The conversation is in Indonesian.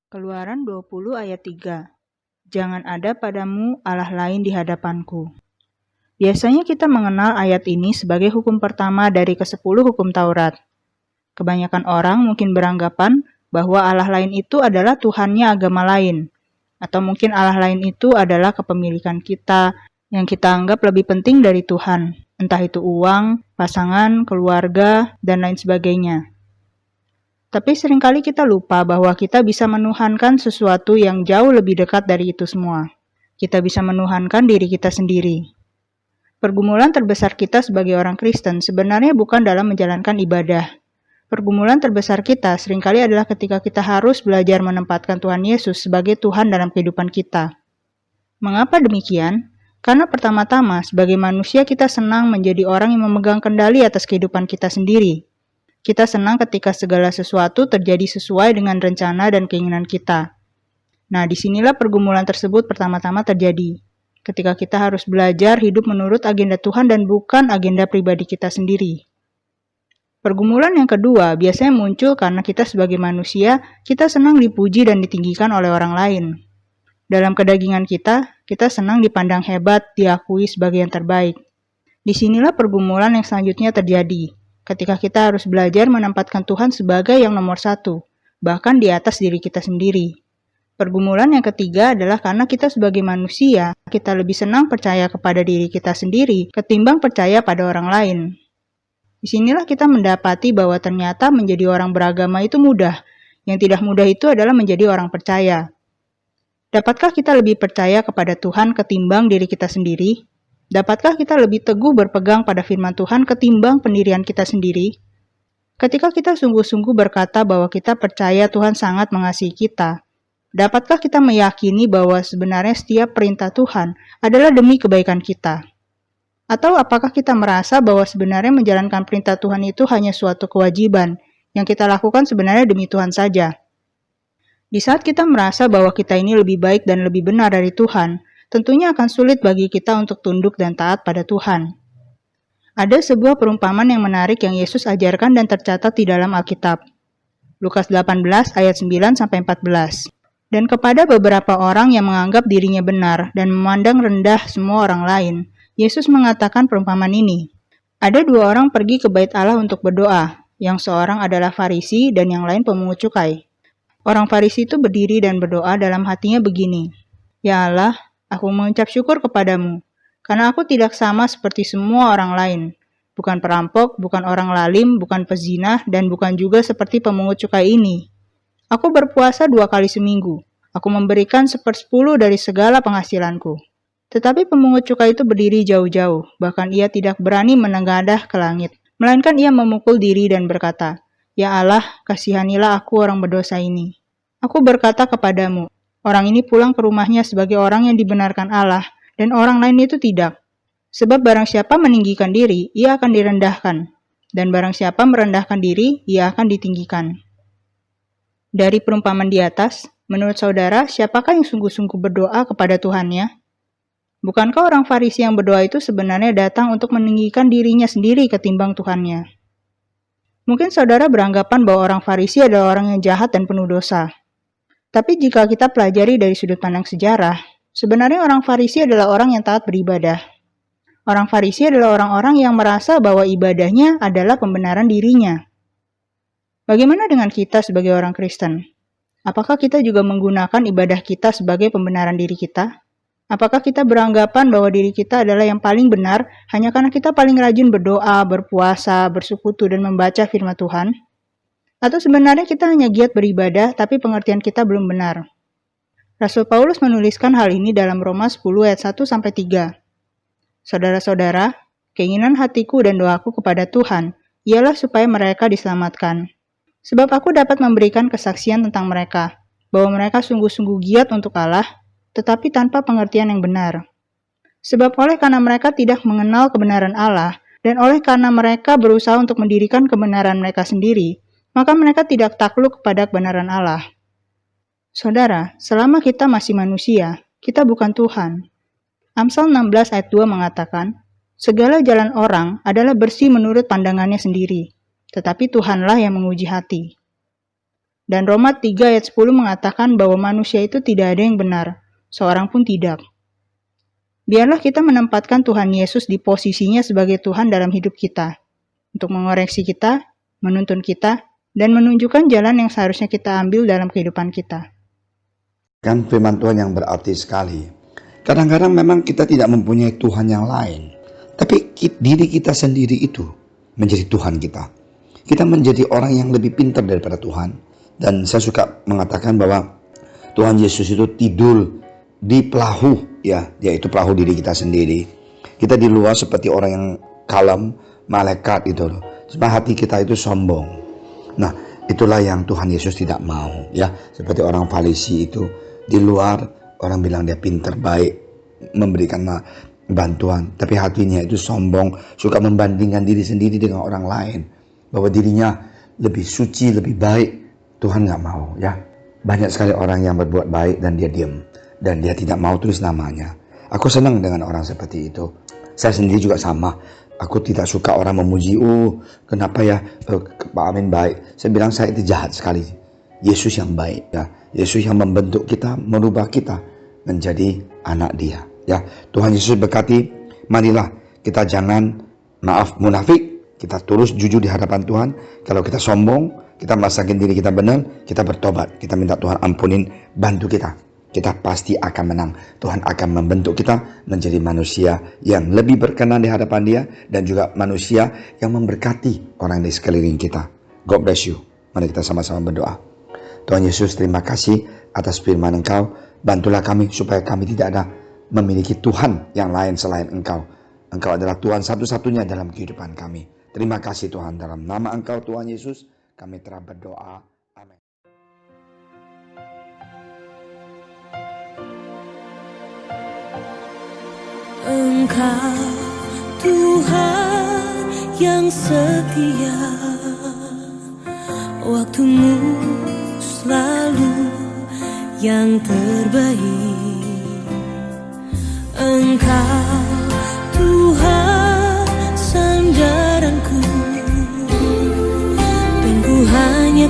Keluaran 20 ayat 3. Jangan ada padamu Allah lain di hadapanku. Biasanya kita mengenal ayat ini sebagai hukum pertama dari ke-10 hukum Taurat. Kebanyakan orang mungkin beranggapan bahwa Allah lain itu adalah Tuhannya agama lain. Atau mungkin Allah lain itu adalah kepemilikan kita yang kita anggap lebih penting dari Tuhan. Entah itu uang, pasangan, keluarga, dan lain sebagainya. Tapi seringkali kita lupa bahwa kita bisa menuhankan sesuatu yang jauh lebih dekat dari itu semua. Kita bisa menuhankan diri kita sendiri. Pergumulan terbesar kita sebagai orang Kristen sebenarnya bukan dalam menjalankan ibadah. Pergumulan terbesar kita seringkali adalah ketika kita harus belajar menempatkan Tuhan Yesus sebagai Tuhan dalam kehidupan kita. Mengapa demikian? Karena pertama-tama, sebagai manusia kita senang menjadi orang yang memegang kendali atas kehidupan kita sendiri. Kita senang ketika segala sesuatu terjadi sesuai dengan rencana dan keinginan kita. Nah, disinilah pergumulan tersebut pertama-tama terjadi. Ketika kita harus belajar hidup menurut agenda Tuhan dan bukan agenda pribadi kita sendiri. Pergumulan yang kedua biasanya muncul karena kita sebagai manusia, kita senang dipuji dan ditinggikan oleh orang lain. Dalam kedagingan kita senang dipandang hebat, diakui sebagai yang terbaik. Disinilah pergumulan yang selanjutnya terjadi. Ketika kita harus belajar menempatkan Tuhan sebagai yang nomor satu, bahkan di atas diri kita sendiri. Pergumulan yang ketiga adalah karena kita sebagai manusia, kita lebih senang percaya kepada diri kita sendiri ketimbang percaya pada orang lain. Disinilah kita mendapati bahwa ternyata menjadi orang beragama itu mudah. Yang tidak mudah itu adalah menjadi orang percaya. Dapatkah kita lebih percaya kepada Tuhan ketimbang diri kita sendiri? Dapatkah kita lebih teguh berpegang pada firman Tuhan ketimbang pendirian kita sendiri? Ketika kita sungguh-sungguh berkata bahwa kita percaya Tuhan sangat mengasihi kita, dapatkah kita meyakini bahwa sebenarnya setiap perintah Tuhan adalah demi kebaikan kita? Atau apakah kita merasa bahwa sebenarnya menjalankan perintah Tuhan itu hanya suatu kewajiban yang kita lakukan sebenarnya demi Tuhan saja? Di saat kita merasa bahwa kita ini lebih baik dan lebih benar dari Tuhan, tentunya akan sulit bagi kita untuk tunduk dan taat pada Tuhan. Ada sebuah perumpamaan yang menarik yang Yesus ajarkan dan tercatat di dalam Alkitab. Lukas 18 ayat 9-14. Dan kepada beberapa orang yang menganggap dirinya benar dan memandang rendah semua orang lain, Yesus mengatakan perumpamaan ini. Ada dua orang pergi ke bait Allah untuk berdoa, yang seorang adalah Farisi dan yang lain pemungut cukai. Orang Farisi itu berdiri dan berdoa dalam hatinya begini, Ya Allah, aku mengucap syukur kepadamu, karena aku tidak sama seperti semua orang lain. Bukan perampok, bukan orang lalim, bukan pezina, dan bukan juga seperti pemungut cukai ini. Aku berpuasa 2 kali seminggu. Aku memberikan 1/10 dari segala penghasilanku. Tetapi pemungut cukai itu berdiri jauh-jauh, bahkan ia tidak berani menengadah ke langit. Melainkan ia memukul diri dan berkata, Ya Allah, kasihanilah aku orang berdosa ini. Aku berkata kepadamu, orang ini pulang ke rumahnya sebagai orang yang dibenarkan Allah, dan orang lain itu tidak. Sebab barang siapa meninggikan diri, ia akan direndahkan. Dan barang siapa merendahkan diri, ia akan ditinggikan. Dari perumpamaan di atas, menurut saudara, siapakah yang sungguh-sungguh berdoa kepada Tuhannya? Bukankah orang Farisi yang berdoa itu sebenarnya datang untuk meninggikan dirinya sendiri ketimbang Tuhannya? Mungkin saudara beranggapan bahwa orang Farisi adalah orang yang jahat dan penuh dosa. Tapi jika kita pelajari dari sudut pandang sejarah, sebenarnya orang Farisi adalah orang yang taat beribadah. Orang Farisi adalah orang-orang yang merasa bahwa ibadahnya adalah pembenaran dirinya. Bagaimana dengan kita sebagai orang Kristen? Apakah kita juga menggunakan ibadah kita sebagai pembenaran diri kita? Apakah kita beranggapan bahwa diri kita adalah yang paling benar hanya karena kita paling rajin berdoa, berpuasa, bersekutu, dan membaca firman Tuhan? Atau sebenarnya kita hanya giat beribadah tapi pengertian kita belum benar? Rasul Paulus menuliskan hal ini dalam Roma 10 ayat 1-3. Saudara-saudara, keinginan hatiku dan doaku kepada Tuhan ialah supaya mereka diselamatkan. Sebab aku dapat memberikan kesaksian tentang mereka, bahwa mereka sungguh-sungguh giat untuk Allah, tetapi tanpa pengertian yang benar. Sebab oleh karena mereka tidak mengenal kebenaran Allah, dan oleh karena mereka berusaha untuk mendirikan kebenaran mereka sendiri, maka mereka tidak takluk kepada kebenaran Allah. Saudara, selama kita masih manusia, kita bukan Tuhan. Amsal 16 ayat 2 mengatakan, segala jalan orang adalah bersih menurut pandangannya sendiri, tetapi Tuhanlah yang menguji hati. Dan Roma 3 ayat 10 mengatakan bahwa manusia itu tidak ada yang benar, seorang pun tidak. Biarlah kita menempatkan Tuhan Yesus di posisinya sebagai Tuhan dalam hidup kita, untuk mengoreksi kita, menuntun kita, dan menunjukkan jalan yang seharusnya kita ambil dalam kehidupan kita. Kan firman Tuhan yang berarti sekali. Kadang-kadang memang kita tidak mempunyai Tuhan yang lain, tapi diri kita sendiri itu menjadi Tuhan kita. Kita menjadi orang yang lebih pintar daripada Tuhan. Dan saya suka mengatakan bahwa Tuhan Yesus itu tidur di perahu, ya, yaitu perahu diri kita sendiri. Kita di luar seperti orang yang kalem, malaikat itu loh. Sebab hati kita itu sombong. Nah, itulah yang Tuhan Yesus tidak mau, ya. Seperti orang Farisi itu di luar orang bilang dia pintar, baik, memberikan bantuan, tapi hatinya itu sombong, suka membandingkan diri sendiri dengan orang lain, bahwa dirinya lebih suci, lebih baik. Tuhan nggak mau, ya. Banyak sekali orang yang berbuat baik dan dia diam, dan dia tidak mau tulis namanya. Aku senang dengan orang seperti itu. Saya sendiri juga sama. Aku tidak suka orang memuji, kenapa ya Pak Amin baik. Saya bilang saya itu jahat sekali. Yesus yang baik, ya. Yesus yang membentuk kita, merubah kita menjadi anak Dia, ya. Tuhan Yesus berkati. Marilah kita jangan munafik. Kita terus jujur di hadapan Tuhan. Kalau kita sombong, kita merasakan diri kita benar, kita bertobat, kita minta Tuhan ampunin, bantu kita. Kita pasti akan menang. Tuhan akan membentuk kita menjadi manusia yang lebih berkenan di hadapan Dia, dan juga manusia yang memberkati orang di sekeliling kita. God bless you. Mari kita sama-sama berdoa. Tuhan Yesus, terima kasih atas firman Engkau. Bantulah kami supaya kami tidak ada memiliki Tuhan yang lain selain Engkau. Engkau adalah Tuhan satu-satunya dalam kehidupan kami. Terima kasih Tuhan, dalam nama Engkau Tuhan Yesus kami telah berdoa. Amin. Engkau Tuhan yang setia, waktumu selalu yang terbaik. Engkau Tuhan sandaranku, dan ku hanya